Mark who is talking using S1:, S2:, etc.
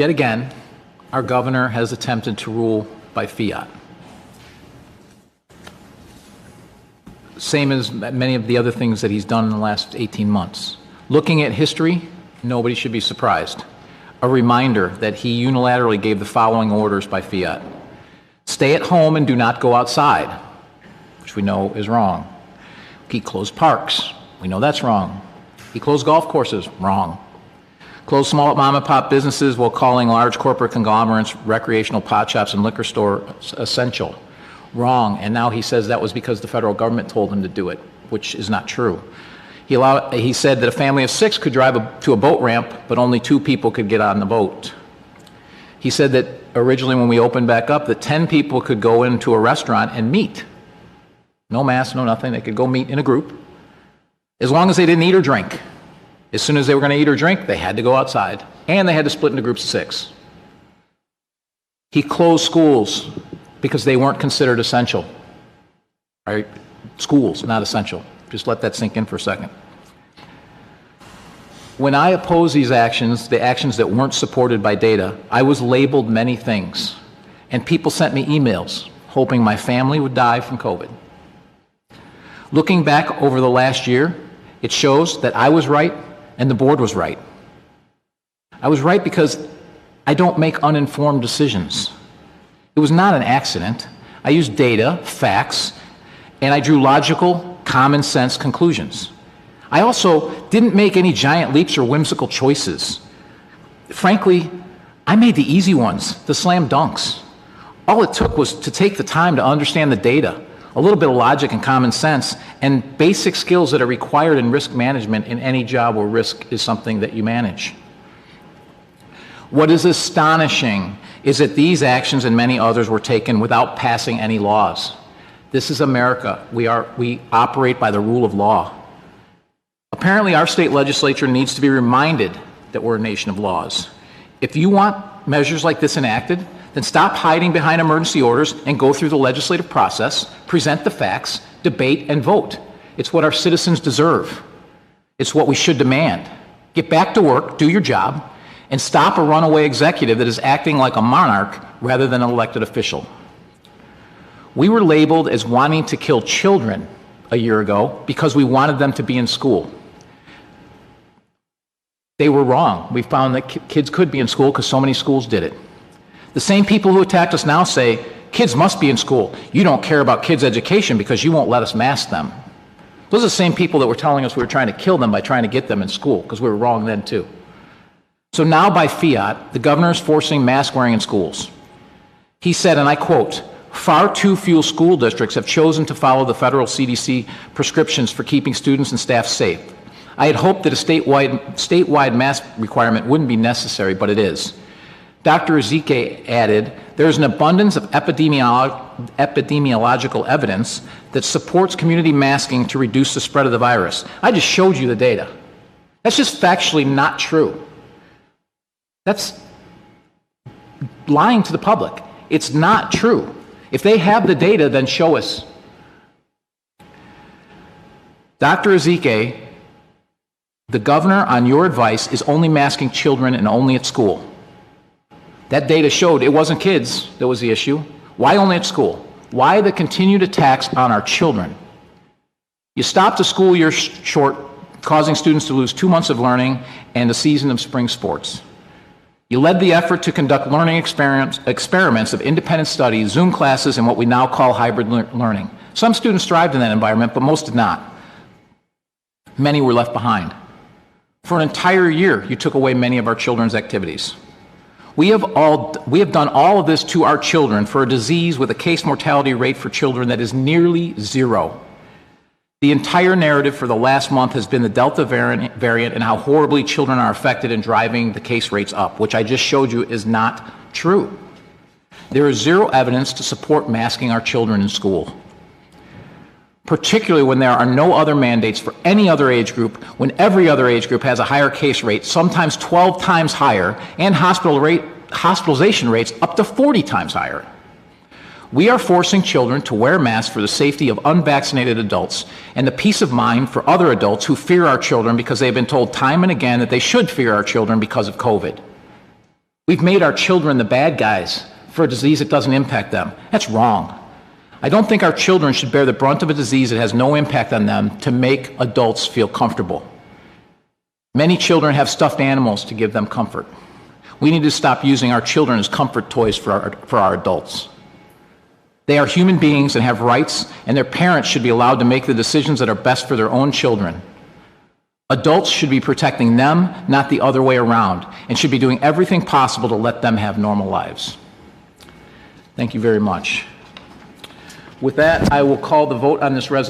S1: Yet again, our governor has attempted to rule by fiat. Same as many of the other things that he's done in the last 18 months. Looking at history, nobody should be surprised. A reminder that he unilaterally gave the following orders by fiat. Stay at home and do not go outside, which we know is wrong. He closed parks. We know that's wrong. He closed golf courses. Wrong. Closed small mom and pop businesses while calling large corporate conglomerates, recreational pot shops, and liquor stores essential. Wrong. And now he says that was because the federal government told him to do it, which is not true. He said that a family of 6 could drive to a boat ramp, but only 2 people could get on the boat. He said that originally when we opened back up, that 10 people could go into a restaurant and meet. No mask, no nothing. They could go meet in a group, as long as they didn't eat or drink. As soon as they were going to eat or drink, they had to go outside, and they had to split into groups of 6. He closed schools because they weren't considered essential. All right? Schools, not essential. Just let that sink in for a second. When I opposed these actions, the actions that weren't supported by data, I was labeled many things. And people sent me emails hoping my family would die from COVID. Looking back over the last year, it shows that I was right and the board was right. I was right because I don't make uninformed decisions. It was not an accident. I used data, facts, and I drew logical, common sense conclusions. I also didn't make any giant leaps or whimsical choices. Frankly, I made the easy ones, the slam dunks. All it took was to take the time to understand the data, a little bit of logic and common sense, and basic skills that are required in risk management in any job where risk is something that you manage. What is astonishing is that these actions and many others were taken without passing any laws. This is America. We operate by the rule of law. Apparently, our state legislature needs to be reminded that we're a nation of laws. If you want measures like this enacted, then stop hiding behind emergency orders and go through the legislative process, present the facts, debate, and vote. It's what our citizens deserve. It's what we should demand. Get back to work, do your job, and stop a runaway executive that is acting like a monarch rather than an elected official. We were labeled as wanting to kill children a year ago because we wanted them to be in school. They were wrong. We found that kids could be in school because so many schools did it. The same people who attacked us now say, kids must be in school. You don't care about kids' education because you won't let us mask them. Those are the same people that were telling us we were trying to kill them by trying to get them in school, because we were wrong then too. So now by fiat, the governor is forcing mask wearing in schools. He said, and I quote, "Far too few school districts have chosen to follow the federal CDC prescriptions for keeping students and staff safe. I had hoped that a statewide mask requirement wouldn't be necessary, but it is." Dr. Ezike added, "There is an abundance of epidemiological evidence that supports community masking to reduce the spread of the virus." I just showed you the data. That's just factually not true. That's lying to the public. It's not true. If they have the data, then show us. Dr. Ezike, the governor, on your advice, is only masking children and only at school. That data showed it wasn't kids that was the issue. Why only at school? Why the continued attacks on our children? You stopped the school year short, causing students to lose 2 months of learning and the season of spring sports. You led the effort to conduct learning experiments of independent studies, Zoom classes, and what we now call hybrid learning. Some students thrived in that environment, but most did not. Many were left behind. For an entire year, you took away many of our children's activities. We have done all of this to our children for a disease with a case mortality rate for children that is nearly 0. The entire narrative for the last month has been the Delta variant and how horribly children are affected in driving the case rates up, which I just showed you is not true. There is 0 evidence to support masking our children in school, particularly when there are no other mandates for any other age group, when every other age group has a higher case rate, sometimes 12 times higher, and hospitalization rates up to 40 times higher. We are forcing children to wear masks for the safety of unvaccinated adults and the peace of mind for other adults who fear our children because they've been told time and again that they should fear our children because of COVID. We've made our children the bad guys for a disease that doesn't impact them. That's wrong. I don't think our children should bear the brunt of a disease that has no impact on them to make adults feel comfortable. Many children have stuffed animals to give them comfort. We need to stop using our children as comfort toys for our adults. They are human beings and have rights, and their parents should be allowed to make the decisions that are best for their own children. Adults should be protecting them, not the other way around, and should be doing everything possible to let them have normal lives. Thank you very much. With that, I will call the vote on this resolution.